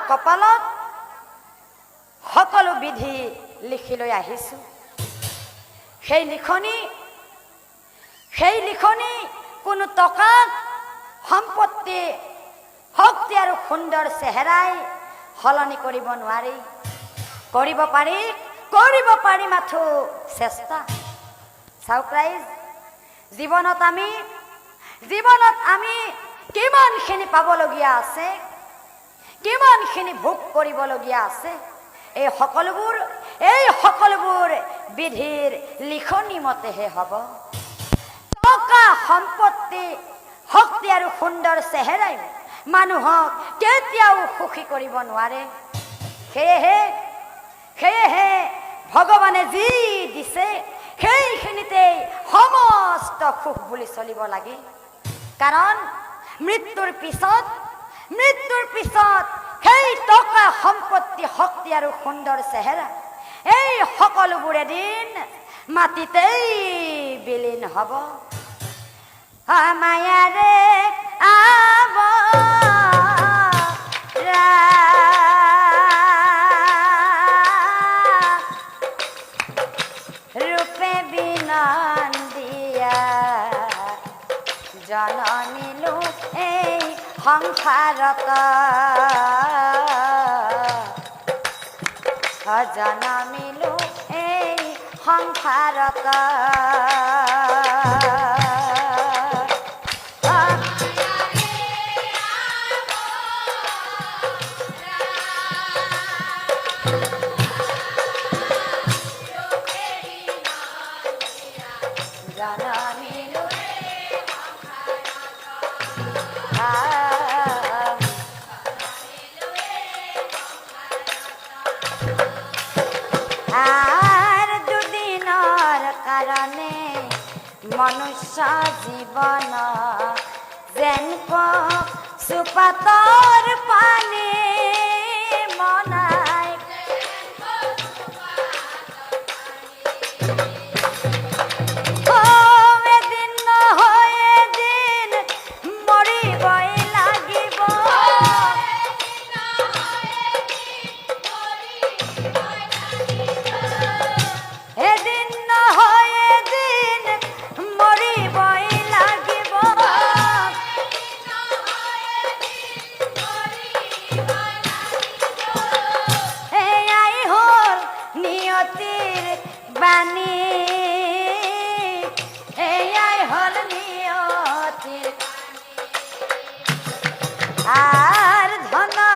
কপালত সকলো বিধি লিখি লৈ আহিছোঁ। সেই লিখনি কোনো টকা সম্পত্তি শক্তি আৰু সুন্দৰ চেহেৰাই সলনি কৰিব নোৱাৰি। কৰিব পাৰি মাথো চেষ্টা। চাওক ৰাইজ, জীৱনত আমি কিমানখিনি পাবলগীয়া আছে, কিমানখিনি ভোগ কৰিবলগীয়া আছে, এই সকলোবোৰ বিধিৰ লিখনি মতেহে হ'ব। টকা সম্পত্তি শক্তি আৰু সুন্দৰ চেহেৰাই মানুহক কেতিয়াও সুখী কৰিব নোৱাৰে। সেয়েহে ভগৱানে যি দিছে সেইখিনিতেই সমস্ত সুখ বুলি চলিব লাগে। কাৰণ মৃত্যুৰ পিছত সেই টকা সম্পত্তি শক্তি আৰু সুন্দৰ চেহেৰা এই সকলোবোৰ এদিন মাটিতেই বিলীন হ'ব। মায়াৰে ৰূপে বিনন্দিয়া জনমিলো এই সংসাৰত, জনমিলো এই সংসাৰত। মনুষ্য জীবন যেন চুপাতৰ পানী